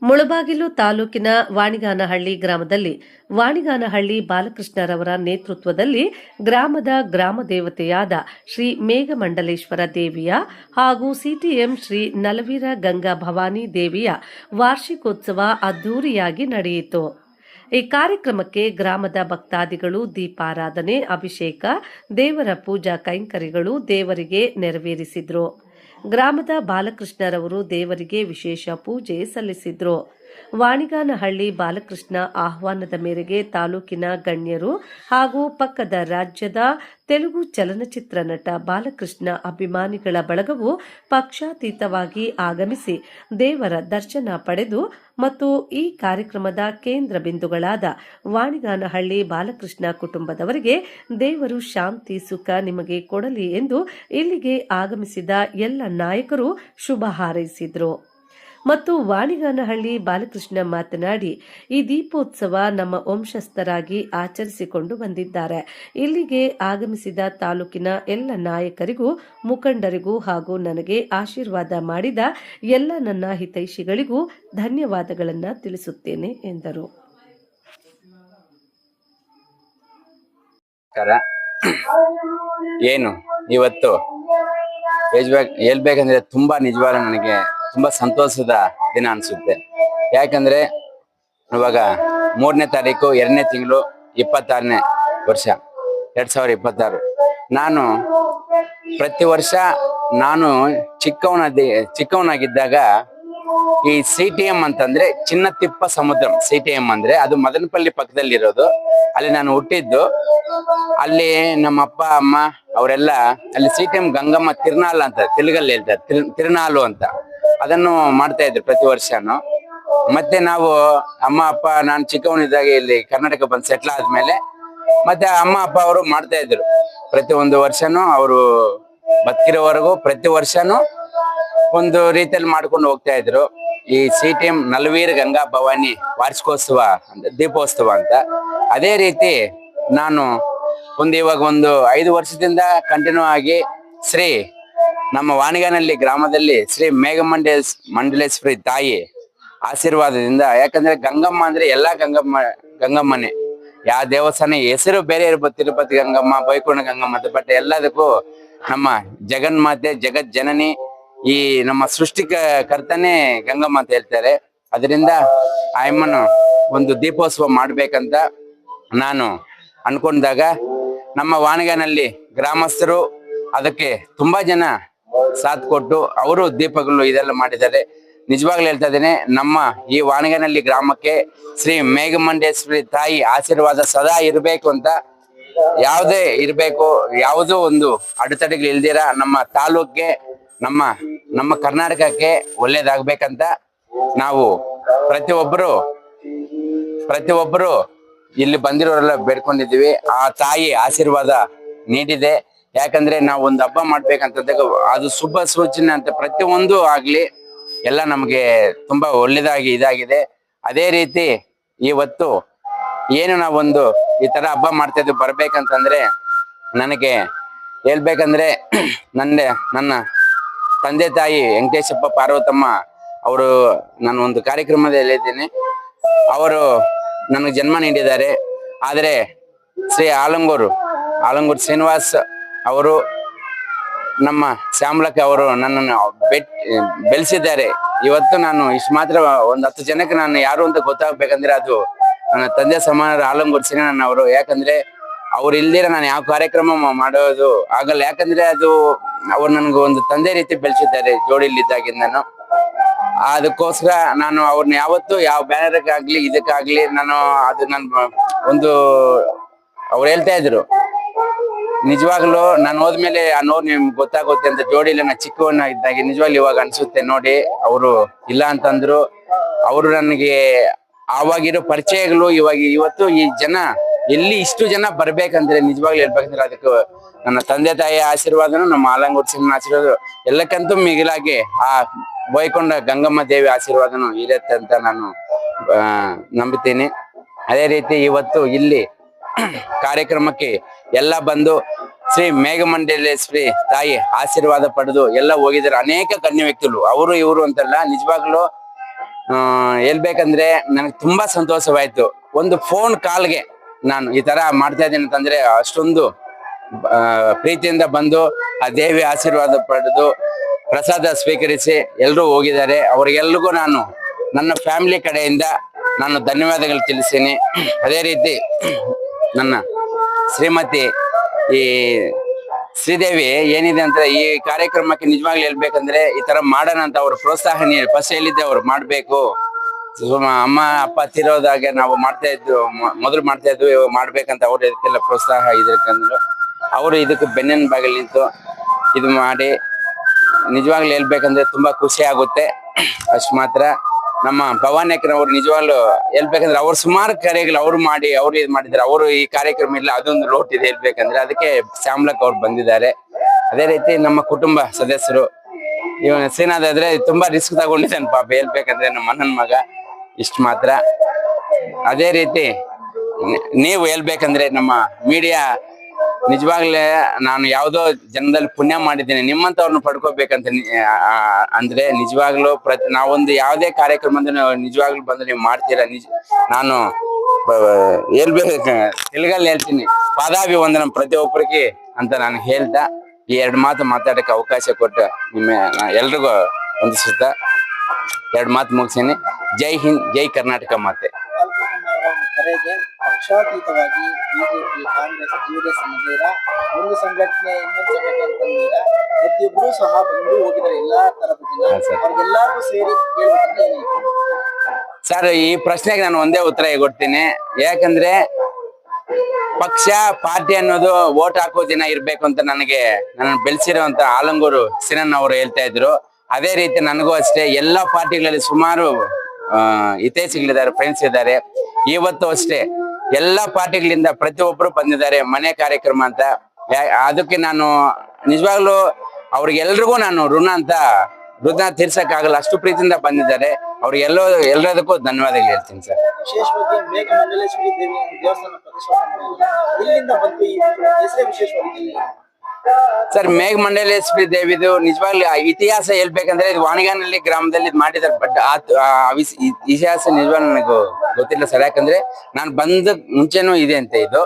ಮುಳಬಾಗಿಲು ತಾಲೂಕಿನ ವಾಣಿಗಾನಹಳ್ಳಿ ಗ್ರಾಮದಲ್ಲಿ ವಾಣಿಗಾನಹಳ್ಳಿ ಬಾಲಕೃಷ್ಣರವರ ನೇತೃತ್ವದಲ್ಲಿ ಗ್ರಾಮದ ಗ್ರಾಮ ದೇವತೆಯಾದ ಶ್ರೀ ಮೇಘಮಂಡಲೇಶ್ವರ ದೇವಿಯ ಹಾಗೂ ಸಿಟಿಎಂ ಶ್ರೀ ನಲವೀರ ಗಂಗಾ ಭವಾನಿ ದೇವಿಯ ವಾರ್ಷಿಕೋತ್ಸವ ಅದ್ದೂರಿಯಾಗಿ ನಡೆಯಿತು. ಈ ಕಾರ್ಯಕ್ರಮಕ್ಕೆ ಗ್ರಾಮದ ಭಕ್ತಾದಿಗಳು ದೀಪಾರಾಧನೆ, ಅಭಿಷೇಕ, ದೇವರ ಪೂಜಾ ಕೈಂಕರ್ಯಗಳು ದೇವರಿಗೆ ನೆರವೇರಿಸಿದ್ರು. ಗ್ರಾಮದ ಬಾಲಕೃಷ್ಣರವರು ದೇವರಿಗೆ ವಿಶೇಷ ಪೂಜೆ ಸಲ್ಲಿಸಿದ್ರು. ವಾಣಿಗಾನಹಳ್ಳಿ ಬಾಲಕೃಷ್ಣ ಆಹ್ವಾನದ ಮೇರೆಗೆ ತಾಲೂಕಿನ ಗಣ್ಯರು ಹಾಗೂ ಪಕ್ಕದ ರಾಜ್ಯದ ತೆಲುಗು ಚಲನಚಿತ್ರ ನಟ ಬಾಲಕೃಷ್ಣ ಅಭಿಮಾನಿಗಳ ಬಳಗವು ಪಕ್ಷಾತೀತವಾಗಿ ಆಗಮಿಸಿ ದೇವರ ದರ್ಶನ ಪಡೆದು ಮತ್ತು ಈ ಕಾರ್ಯಕ್ರಮದ ಕೇಂದ್ರ ಬಿಂದುಗಳಾದ ವಾಣಿಗಾನಹಳ್ಳಿ ಬಾಲಕೃಷ್ಣ ಕುಟುಂಬದವರಿಗೆ ದೇವರು ಶಾಂತಿ ಸುಖ ನಿಮಗೆ ಕೊಡಲಿ ಎಂದು ಇಲ್ಲಿಗೆ ಆಗಮಿಸಿದ ಎಲ್ಲ ನಾಯಕರು ಶುಭ ಹಾರೈಸಿದರು. ಮತ್ತು ವಾಣಿಗಾನಹಳ್ಳಿ ಬಾಲಕೃಷ್ಣ ಮಾತನಾಡಿ, ಈ ದೀಪೋತ್ಸವ ನಮ್ಮ ವಂಶಸ್ಥರಾಗಿ ಆಚರಿಸಿಕೊಂಡು ಬಂದಿದ್ದಾರೆ. ಇಲ್ಲಿಗೆ ಆಗಮಿಸಿದ ತಾಲೂಕಿನ ಎಲ್ಲ ನಾಯಕರಿಗೂ, ಮುಖಂಡರಿಗೂ ಹಾಗೂ ನನಗೆ ಆಶೀರ್ವಾದ ಮಾಡಿದ ಎಲ್ಲ ನನ್ನ ಹಿತೈಷಿಗಳಿಗೂ ಧನ್ಯವಾದಗಳನ್ನು ತಿಳಿಸುತ್ತೇನೆ ಎಂದರು. ಏನು ಇವತ್ತು ಹೇಳ್ಬೇಕಂದ್ರೆ ತುಂಬಾ ನಿಜವಾಗ್ಲೂ ನನಗೆ ತುಂಬಾ ಸಂತೋಷದ ದಿನ ಅನ್ಸುತ್ತೆ. ಯಾಕಂದ್ರೆ ಇವಾಗ 3ನೇ ತಾರೀಕು 2ನೇ ತಿಂಗಳು 26ನೇ ವರ್ಷ 2026. ನಾನು ಪ್ರತಿ ವರ್ಷ ನಾನು ಚಿಕ್ಕವನಾಗಿದ್ದಾಗ ಈ CTM ಅಂತಂದ್ರೆ ಚಿನ್ನತಿಪ್ಪ ಸಮುದ್ರ, CTM ಅಂದ್ರೆ ಅದು ಮದನಪಲ್ಲಿ ಪಕ್ಕದಲ್ಲಿರೋದು. ಅಲ್ಲಿ ನಾನು ಹುಟ್ಟಿದ್ದು. ಅಲ್ಲಿ ನಮ್ಮ ಅಪ್ಪ ಅಮ್ಮ ಅವರೆಲ್ಲ ಅಲ್ಲಿ CTM ಗಂಗಮ್ಮ ತಿರ್ನಾಲ್ ಅಂತ ತೆಲುಗಲ್ಲಿ ಹೇಳ್ತಾರೆ, ತಿರುನಾಳು ಅಂತ, ಅದನ್ನು ಮಾಡ್ತಾ ಇದ್ರು ಪ್ರತಿ ವರ್ಷನು. ಮತ್ತೆ ನಾವು ಅಮ್ಮ ಅಪ್ಪ ನಾನು ಚಿಕ್ಕವನಿದ್ದಾಗ ಇಲ್ಲಿ ಕರ್ನಾಟಕ ಬಂದು ಸೆಟ್ಲ್ ಆದ್ಮೇಲೆ ಮತ್ತೆ ಅಮ್ಮ ಅಪ್ಪ ಅವರು ಮಾಡ್ತಾ ಇದ್ರು. ಪ್ರತಿ ಒಂದು ವರ್ಷನೂ ಅವರು ಬದುಕಿರೋವರೆಗೂ ಪ್ರತಿ ವರ್ಷನೂ ಒಂದು ರೀತಿಯಲ್ಲಿ ಮಾಡ್ಕೊಂಡು ಹೋಗ್ತಾ ಇದ್ರು. ಈ CTM ನಲವೀರ ಗಂಗಾ ಭವಾನಿ ವಾರ್ಷಿಕೋತ್ಸವ ಅಂತ, ದೀಪೋತ್ಸವ ಅಂತ. ಅದೇ ರೀತಿ ನಾನು ಇವಾಗ 5 ವರ್ಷದಿಂದ ಕಂಟಿನ್ಯೂ ಆಗಿ ಶ್ರೀ ನಮ್ಮ ವಾಣಿಗಾನಹಳ್ಳಿ ಗ್ರಾಮದಲ್ಲಿ ಶ್ರೀ ಮೇಘಮಂಡಲೇಶ್ವರಿ ತಾಯಿ ಆಶೀರ್ವಾದದಿಂದ, ಯಾಕಂದ್ರೆ ಗಂಗಮ್ಮ ಅಂದ್ರೆ ಎಲ್ಲಾ ಗಂಗಮ್ಮನೇ. ಯಾವ ದೇವಸ್ಥಾನ ಹೆಸರು ಬೇರೆ ಇರ್ಬೋದು, ತಿರುಪತಿ ಗಂಗಮ್ಮ, ಬೈಕುಂಠ ಗಂಗಮ್ಮ, ಬಟ್ ಎಲ್ಲದಕ್ಕೂ ನಮ್ಮ ಜಗನ್ಮಾತೆ, ಜಗತ್ ಜನನಿ, ಈ ನಮ್ಮ ಸೃಷ್ಟಿಕರ್ತನೇ ಗಂಗಮ್ಮ ಅಂತ ಹೇಳ್ತಾರೆ. ಅದರಿಂದ ಆಯಮ್ಮನು ಒಂದು ದೀಪೋತ್ಸವ ಮಾಡ್ಬೇಕಂತ ನಾನು ಅನ್ಕೊಂಡಾಗ ನಮ್ಮ ವಾಣಿಗಾನಹಳ್ಳಿ ಗ್ರಾಮಸ್ಥರು ಅದಕ್ಕೆ ತುಂಬಾ ಜನ ಸಾಥ್ ಕೊಟ್ಟು ಅವರು ದೀಪಗಳು ಇದೆಲ್ಲ ಮಾಡಿದ್ದಾರೆ. ನಿಜವಾಗ್ಲೂ ಹೇಳ್ತಾ ಇದ್ದೇನೆ, ನಮ್ಮ ಈ ವಾಣಿಗಾನಹಳ್ಳಿ ಗ್ರಾಮಕ್ಕೆ ಶ್ರೀ ಮೇಘಮಂಡೇಶ್ವರಿ ತಾಯಿ ಆಶೀರ್ವಾದ ಸದಾ ಇರಬೇಕು ಅಂತ, ಯಾವುದೇ ಇರಬೇಕು, ಯಾವುದೋ ಒಂದು ಅಡೆತಡೆಗಳು ಇಲ್ದಿರ ನಮ್ಮ ತಾಲೂಕ್ಗೆ, ನಮ್ಮ ಕರ್ನಾಟಕಕ್ಕೆ ಒಳ್ಳೇದಾಗ್ಬೇಕಂತ ನಾವು ಪ್ರತಿಯೊಬ್ಬರು ಇಲ್ಲಿ ಬಂದಿರೋರೆಲ್ಲ ಬೇಡ್ಕೊಂಡಿದ್ದೀವಿ. ಆ ತಾಯಿ ಆಶೀರ್ವಾದ ನೀಡಿದೆ. ಯಾಕಂದ್ರೆ ನಾವು ಒಂದು ಹಬ್ಬ ಮಾಡ್ಬೇಕಂತಂದಾಗ ಅದು ಶುಭ ಸೂಚನೆ ಅಂತ ಪ್ರತಿಯೊಂದು ಆಗ್ಲಿ ಎಲ್ಲ ನಮ್ಗೆ ತುಂಬಾ ಒಳ್ಳೇದಾಗಿ ಇದಾಗಿದೆ. ಅದೇ ರೀತಿ ಇವತ್ತು ಏನು ನಾವೊಂದು ಈ ತರ ಹಬ್ಬ ಮಾಡ್ತಾ ಇದ್ದು ಬರ್ಬೇಕಂತಂದ್ರೆ, ನನಗೆ ಹೇಳ್ಬೇಕಂದ್ರೆ ನನ್ನ ತಂದೆ ತಾಯಿ ವೆಂಕಟೇಶಪ್ಪ ಪಾರ್ವತಮ್ಮ ಅವರು, ನಾನು ಒಂದು ಕಾರ್ಯಕ್ರಮದಲ್ಲಿ ಹೇಳಿದ್ದೀನಿ, ಅವರು ನನಗೆ ಜನ್ಮ ನೀಡಿದ್ದಾರೆ. ಆದರೆ ಶ್ರೀ ಆಲಂಗೂರು ಶ್ರೀನಿವಾಸ್ ಅವರು, ನಮ್ಮ ಶ್ಯಾಮಲಕ್ಕೆ ಅವರು ನನ್ನನ್ನು ಬೆಳೆಸಿದ್ದಾರೆ. ಇವತ್ತು ನಾನು ಇಷ್ಟು ಮಾತ್ರ ಒಂದು 10 ಜನಕ್ಕೆ ನಾನು ಯಾರು ಅಂತ ಗೊತ್ತಾಗ್ಬೇಕಂದ್ರೆ ಅದು ನನ್ನ ತಂದೆ ಸಮಾನರ ಆಲಂಗೂರು ಶ್ರೀನಣ್ಣ ಅವರು. ಯಾಕಂದ್ರೆ ಅವ್ರು ಇಲ್ದಿರ ನಾನು ಯಾವ ಕಾರ್ಯಕ್ರಮ ಮಾಡೋದು ಆಗಲ್ಲ. ಯಾಕಂದ್ರೆ ಅದು ಅವ್ರು ನನ್ಗೆ ಒಂದು ತಂದೆ ರೀತಿ ಬೆಳೆಸಿದ್ದಾರೆ ಜೋಡಿಲಿದ್ದಾಗಿಂದನು. ಅದಕ್ಕೋಸ್ಕರ ನಾನು ಅವ್ರನ್ನ ಯಾವತ್ತು ಯಾವ ಬ್ಯಾನರ್ಗಾಗ್ಲಿ ಇದಕ್ಕಾಗ್ಲಿ ನಾನು ಒಂದು ಅವ್ರು ಹೇಳ್ತಾ ಇದ್ರು, ನಿಜವಾಗ್ಲೂ ನಾನು ಹೋದ್ಮೇಲೆ ಆ ನೋವು ನಿಮ್ಗೆ ಗೊತ್ತಾಗುತ್ತೆ ಅಂತ. ಜೋಡಿಲಿ ನಾ ಚಿಕ್ಕವನ್ನ ಇದ್ದಾಗೆ ನಿಜವಾಗ್ಲೂ ಇವಾಗ ಅನ್ಸುತ್ತೆ ನೋಡಿ. ಅವರು ಇಲ್ಲ ಅಂತಂದ್ರು. ಅವರು ನನಗೆ ಆವಾಗಿರೋ ಪರಿಚಯಗಳು ಇವತ್ತು ಈ ಜನ ಎಲ್ಲಿ ಇಷ್ಟು ಜನ ಬರ್ಬೇಕಂದ್ರೆ ನಿಜವಾಗ್ಲೂ ಹೇಳ್ಬೇಕಂದ್ರೆ ಅದಕ್ಕೆ ನನ್ನ ತಂದೆ ತಾಯಿಯ ಆಶೀರ್ವಾದನು, ನಮ್ಮ ಆಲಂಗೂರು ಸಿಂಹನ ಆಶೀರ್ವಾದ, ಎಲ್ಲಕ್ಕಂತೂ ಮಿಗಿಲಾಗಿ ಆ ಬೈಕೊಂಡ ಗಂಗಮ್ಮ ದೇವಿ ಆಶೀರ್ವಾದನು ಇರುತ್ತೆ ಅಂತ ನಾನು ನಂಬುತ್ತೀನಿ. ಅದೇ ರೀತಿ ಇವತ್ತು ಇಲ್ಲಿ ಕಾರ್ಯಕ್ರಮಕ್ಕೆ ಎಲ್ಲ ಬಂದು ಶ್ರೀ ಮೇಘಮಂಡಲೇಶ್ವರಿ ತಾಯಿ ಆಶೀರ್ವಾದ ಪಡೆದು ಎಲ್ಲ ಹೋಗಿದ್ದಾರೆ. ಅನೇಕ ಗಣ್ಯ ವ್ಯಕ್ತಿಗಳು, ಅವರು ಇವರು ಅಂತಲ್ಲ, ನಿಜವಾಗ್ಲೂ ಹೇಳ್ಬೇಕಂದ್ರೆ ನನಗೆ ತುಂಬಾ ಸಂತೋಷವಾಯ್ತು. ಒಂದು ಫೋನ್ ಕಾಲ್ಗೆ ನಾನು ಈ ತರ ಮಾಡ್ತಾ ಇದ್ದೀನಿ ಅಂತಂದ್ರೆ ಅಷ್ಟೊಂದು ಪ್ರೀತಿಯಿಂದ ಬಂದು ಆ ದೇವಿ ಆಶೀರ್ವಾದ ಪಡೆದು ಪ್ರಸಾದ ಸ್ವೀಕರಿಸಿ ಎಲ್ಲರೂ ಹೋಗಿದ್ದಾರೆ. ಅವ್ರಿಗೆಲ್ರಿಗೂ ನಾನು ನನ್ನ ಫ್ಯಾಮಿಲಿ ಕಡೆಯಿಂದ ನಾನು ಧನ್ಯವಾದಗಳು ತಿಳಿಸ್ತೀನಿ. ಅದೇ ರೀತಿ ನನ್ನ ಶ್ರೀಮತಿ ಈ ಶ್ರೀದೇವಿ ಏನಿದೆ ಅಂತ ಈ ಕಾರ್ಯಕ್ರಮಕ್ಕೆ ನಿಜವಾಗ್ಲೂ ಹೇಳ್ಬೇಕಂದ್ರೆ ಈ ತರ ಮಾಡೋಣ ಅಂತ ಅವ್ರು ಪ್ರೋತ್ಸಾಹ ನೀಡಿ ಫಸ್ಟ್ ಹೇಳಿದ್ದೆ ಅವ್ರು ಮಾಡ್ಬೇಕು, ಅಮ್ಮ ಅಪ್ಪ ತಿರೋದಾಗೆ ನಾವು ಮಾಡ್ತಾ ಇದ್ವು, ಮೊದಲು ಮಾಡ್ತಾ ಇದ್ವಿ, ಇವಾಗ ಮಾಡ್ಬೇಕಂತ ಅವ್ರು ಇದಕ್ಕೆಲ್ಲ ಪ್ರೋತ್ಸಾಹ ಇದಕ್ಕಂದ್ರು ಅವರು ಇದಕ್ಕೆ ಬೆನ್ನಿನ ಬಾಗಿಲು ನಿಂತು ಇದು ಮಾಡಿ ನಿಜವಾಗ್ಲೂ ಹೇಳ್ಬೇಕಂದ್ರೆ ತುಂಬಾ ಖುಷಿ ಆಗುತ್ತೆ. ಅಷ್ಟು ಮಾತ್ರ. ನಮ್ಮ ಭವಾನಿಯಕ್ಕನವ್ರು ನಿಜವಾಗ್ಲೂ ಹೇಳ್ಬೇಕಂದ್ರೆ ಅವ್ರು ಸುಮಾರು ಕಾರ್ಯಗಳು ಅವ್ರು ಮಾಡಿ ಅವ್ರು ಇದು ಮಾಡಿದ್ದಾರೆ. ಅವರು ಈ ಕಾರ್ಯಕ್ರಮ ಇಲ್ಲ ಅದೊಂದು ಲೋಟ್ ಇದೆ ಹೇಳ್ಬೇಕಂದ್ರೆ, ಅದಕ್ಕೆ ಶ್ಯಾಮ್ಲಕ್ ಅವ್ರು ಬಂದಿದ್ದಾರೆ. ಅದೇ ರೀತಿ ನಮ್ಮ ಕುಟುಂಬ ಸದಸ್ಯರು ಇವನ್ ಶ್ರೀನಾಥ್ ಆದ್ರೆ ತುಂಬಾ ರಿಸ್ಕ್ ತಗೊಂಡಿದ್ದಾನೆ ಪಾಪ ಹೇಳ್ಬೇಕಂದ್ರೆ ನಮ್ಮ ಅಣ್ಣನ ಮಗ. ಇಷ್ಟು ಮಾತ್ರ. ಅದೇ ರೀತಿ ನೀವು ಹೇಳ್ಬೇಕಂದ್ರೆ ನಮ್ಮ ಮೀಡಿಯಾ ನಿಜವಾಗ್ಲೇ ನಾನು ಯಾವ್ದೋ ಜನದಲ್ಲಿ ಪುಣ್ಯ ಮಾಡಿದ್ದೀನಿ, ನಿಮ್ಮಂತವ್ರನ್ನ ಪಡ್ಕೋಬೇಕಂತ ಅಂದ್ರೆ ನಿಜವಾಗ್ಲೂ ನಾವೊಂದು ಯಾವ್ದೇ ಕಾರ್ಯಕ್ರಮ ನಿಜವಾಗ್ಲೂ ಬಂದು ನೀವು ಮಾಡ್ತೀರಾ. ನಾನು ಹೇಳ್ಬೇಕು ತಿಳ್ಗಲ್ಲಿ ಹೇಳ್ತೀನಿ, ಪಾದಾಭಿವಂದನ ಪ್ರತಿಯೊಬ್ಬರಿಗೆ ಅಂತ ನಾನು ಹೇಳ್ತಾ ಈ 2 ಮಾತು ಮಾತಾಡಕ್ಕೆ ಅವಕಾಶ ಕೊಟ್ಟು ಎಲ್ರಿಗೂ ವಂದಿಸುತ್ತಾ 2 ಮಾತು ಮುಗಿಸೀನಿ. ಜೈ ಹಿಂದ್, ಜೈ ಕರ್ನಾಟಕ ಮಾತೆ. ಕರೆಗೆ ಪಕ್ಷಾತೀತವಾಗಿ ಬಿಜೆಪಿ, ಕಾಂಗ್ರೆಸ್, ಜೆಡಿಎಸ್ ಅನ್ನೋದಿರ ಒಂದು ಸಂಘಟನೆ ಇನ್ನೊಂದು ಸಂಘಟನೆ ಅಂತಂದಿರ ಪ್ರತಿಯೊಬ್ಬರು ಸಹ ಬಂದು ಹೋಗಿದ್ದಾರೆ. ಎಲ್ಲಾ ತರದ ಜನ ಅವ್ರಿಗೆಲ್ಲರಿಗೂ ಸೇರಿ ಹೇಳ್ಬೇಕಂತ ಸರ್, ಈ ಪ್ರಶ್ನೆಗೆ ನಾನು ಒಂದೇ ಉತ್ತರ ಕೊಡ್ತೀನಿ. ಯಾಕಂದ್ರೆ ಪಕ್ಷ ಪಾರ್ಟಿ ಅನ್ನೋದು ವೋಟ್ ಹಾಕೋ ದಿನ ಇರ್ಬೇಕು ಅಂತ ನನಗೆ ನನ್ನ ಬೆಳೆಸಿರುವಂತ ಆಲಂಗೂರು ಸಿನನ್ ಅವರು ಹೇಳ್ತಾ ಇದ್ರು. ಅದೇ ರೀತಿ ನನಗೂ ಅಷ್ಟೇ ಎಲ್ಲಾ ಪಾರ್ಟಿಗಳಲ್ಲಿ ಸುಮಾರು ಹಿತೈಷಿಗಳಿದ್ದಾರೆ, ಫ್ರೆಂಡ್ಸ್ ಇದ್ದಾರೆ. ಇವತ್ತು ಅಷ್ಟೇ ಎಲ್ಲಾ ಪಾರ್ಟಿಗಳಿಂದ ಪ್ರತಿಯೊಬ್ಬರು ಬಂದಿದ್ದಾರೆ ಮನೆ ಕಾರ್ಯಕ್ರಮ ಅಂತ. ಅದಕ್ಕೆ ನಾನು ನಿಜವಾಗ್ಲೂ ಅವ್ರಿಗೆಲ್ರಿಗೂ ನಾನು ಋಣ ತೀರ್ಸಕ್ಕಾಗಲ್ಲ, ಅಷ್ಟು ಪ್ರೀತಿಯಿಂದ ಬಂದಿದ್ದಾರೆ. ಎಲ್ಲದಕ್ಕೂ ಧನ್ಯವಾದಗಳು ಹೇಳ್ತೀನಿ ಸರ್. ವಿಶೇಷವಾಗಿ ಮೇಘ ಮಂಡಲೇಶ್ವರಿ ದೇವಿ ದೇವಸ್ಥಾನ ಪ್ರತಿಷ್ಠಾಪನೆ ಇಲ್ಲಿಂದ ಬಂತು, ಈ ಹೆಸರೇ ವಿಶೇಷವಾಗಿ ಸರ್. ಮೇಘ ಮಂಡಲೇಶ್ವರಿ ದೇವಿದು ನಿಜವಾಗ್ಲೂ ಇತಿಹಾಸ ಹೇಳ್ಬೇಕಂದ್ರೆ ಇದು ವಾಣಿಗಾನಹಳ್ಳಿ ಗ್ರಾಮದಲ್ಲಿ ಮಾಡಿದ್ದಾರೆ. ಬಟ್ ಇತಿಹಾಸ ನಿಜವಾಗ್ಲೂ ನನಗೂ ಗೊತ್ತಿಲ್ಲ ಸರ್. ಯಾಕಂದ್ರೆ ನಾನು ಬಂದ ಮುಂಚೆನೂ ಇದೆ ಅಂತ ಇದು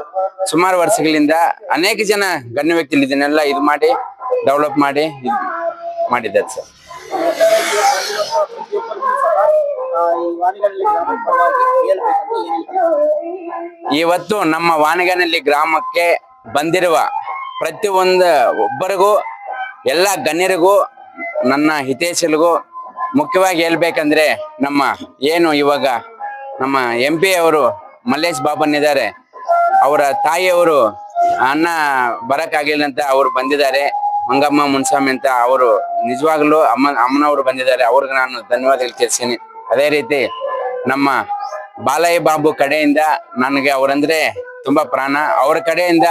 ಸುಮಾರು ವರ್ಷಗಳಿಂದ ಅನೇಕ ಜನ ಗಣ್ಯ ವ್ಯಕ್ತಿಗಳು ಇದನ್ನೆಲ್ಲ ಇದು ಮಾಡಿ ಡೆವಲಪ್ ಮಾಡಿ ಮಾಡಿದ್ದಾರೆ ಸರ್. ಇವತ್ತು ನಮ್ಮ ವಾಣಿಗಾನಹಳ್ಳಿ ಗ್ರಾಮಕ್ಕೆ ಬಂದಿರುವ ಒಬ್ಬರಿಗೂ ಎಲ್ಲ ಗಣ್ಯರಿಗೂ ನನ್ನ ಹಿತೈಷಿಗಳಿಗೂ ಮುಖ್ಯವಾಗಿ ಹೇಳ್ಬೇಕಂದ್ರೆ ನಮ್ಮ ಏನು ಇವಾಗ ನಮ್ಮ MP ಅವರು ಮಲ್ಲೇಶ್ ಬಾಬನ್ ಇದ್ದಾರೆ, ಅವರ ತಾಯಿಯವರು ಅಣ್ಣ ಬರಕ್ಕಾಗಿಲ್ಲ ಅಂತ ಅವ್ರು ಬಂದಿದ್ದಾರೆ. ಮಂಗಮ್ಮ ಮುನ್ಸ್ವಾಮಿ ಅಂತ ಅವರು ನಿಜವಾಗ್ಲೂ ಅಮ್ಮನವರು ಬಂದಿದ್ದಾರೆ. ಅವ್ರಿಗೆ ನಾನು ಧನ್ಯವಾದಗಳು ತಿಳಿಸ್ತೀನಿ. ಅದೇ ರೀತಿ ನಮ್ಮ ಬಾಲಯ್ಯ ಬಾಬು ಕಡೆಯಿಂದ ನನಗೆ ಅವರಂದ್ರೆ ತುಂಬಾ ಪ್ರಾಣ. ಅವ್ರ ಕಡೆಯಿಂದ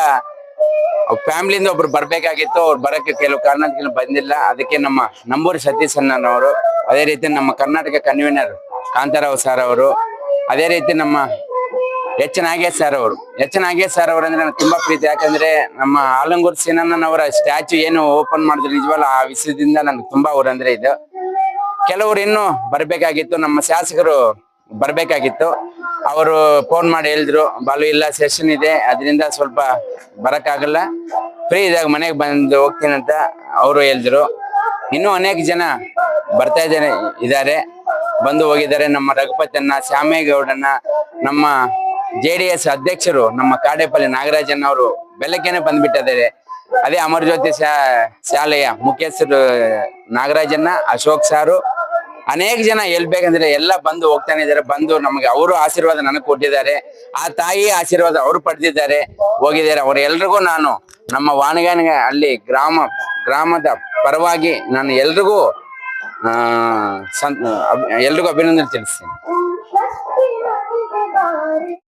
ಫ್ಯಾಮಿಲಿಯಿಂದ ಒಬ್ರು ಬರ್ಬೇಕಾಗಿತ್ತು, ಅವ್ರು ಬರಕ್ಕೆ ಕೆಲವು ಕಾರಣಕ್ಕೆ ಬಂದಿಲ್ಲ. ಅದಕ್ಕೆ ನಮ್ಮ ನಂಬೂರಿ ಸತೀಶ್ ಅಣ್ಣನವರು, ಅದೇ ರೀತಿ ನಮ್ಮ ಕರ್ನಾಟಕ ಕನ್ವೀನರ್ ಕಾಂತಾರಾವ್ ಸರ್ ಅವರು, ಅದೇ ರೀತಿ ನಮ್ಮ ಎಚ್ ನಾಗೇಶ್ ಸರ್ ಅವರು. ಅಂದ್ರೆ ನನಗೆ ತುಂಬಾ ಪ್ರೀತಿ. ಯಾಕಂದ್ರೆ ನಮ್ಮ ಆಲಂಗೂರು ಸೀನಣ್ಣನವರ ಸ್ಟ್ಯಾಚ್ಯೂ ಏನು ಓಪನ್ ಮಾಡಿದ್ರು ನಿಜವಲ್ಲ ಆ ವಿಷಯದಿಂದ ನನಗೆ ತುಂಬಾ ಅವ್ರಂದ್ರೆ ಇದು. ಕೆಲವರು ಇನ್ನೂ ಬರ್ಬೇಕಾಗಿತ್ತು, ನಮ್ಮ ಶಾಸಕರು ಬರ್ಬೇಕಾಗಿತ್ತು. ಅವರು ಫೋನ್ ಮಾಡಿ ಹೇಳಿದ್ರು, ಬಾಲು ಇಲ್ಲ ಸೆಷನ್ ಇದೆ, ಅದರಿಂದ ಸ್ವಲ್ಪ ಬರಕ್ಕಾಗಲ್ಲ, ಫ್ರೀ ಇದಾಗ ಮನೆಗೆ ಬಂದು ಹೋಗ್ತೀನಿ ಅಂತ ಅವರು ಹೇಳಿದ್ರು. ಇನ್ನೂ ಅನೇಕ ಜನ ಬರ್ತಾ ಇದ್ದಾರೆ, ಬಂದು ಹೋಗಿದ್ದಾರೆ. ನಮ್ಮ ರಘುಪತನ್ನ, ಶ್ಯಾಮೇಗೌಡನ್ನ, ನಮ್ಮ JDS ಅಧ್ಯಕ್ಷರು ನಮ್ಮ ಕಾಡೇಪಲ್ಲಿ ನಾಗರಾಜನ್ ಅವರು ಬೆಳಗ್ಗೆನೆ ಬಂದ್ಬಿಟ್ಟಿದ್ದಾರೆ. ಅದೇ ಅಮರ ಜ್ಯೋತಿ ಶಾಲೆಯ ಮುಖ್ಯಸ್ಥರು ನಾಗರಾಜನ್ನ, ಅಶೋಕ್ ಸಾರು, ಅನೇಕ ಜನ ಹೇಳ್ಬೇಕಂದ್ರೆ ಎಲ್ಲ ಬಂದು ಹೋಗ್ತಾನೆ ಇದಾರೆ. ಬಂದು ನಮಗೆ ಅವರು ಆಶೀರ್ವಾದ ನನಗೆ ಕೊಟ್ಟಿದ್ದಾರೆ, ಆ ತಾಯಿ ಆಶೀರ್ವಾದ ಅವರು ಪಡೆದಿದ್ದಾರೆ, ಹೋಗಿದ್ದಾರೆ. ಅವರೆಲ್ರಿಗೂ ನಾನು ನಮ್ಮ ವಾಣಿಗಾನಹಳ್ಳಿ ಗ್ರಾಮದ ಪರವಾಗಿ ನಾನು ಎಲ್ರಿಗೂ ಅಭಿನಂದನೆ ತಿಳಿಸ್ತೀನಿ.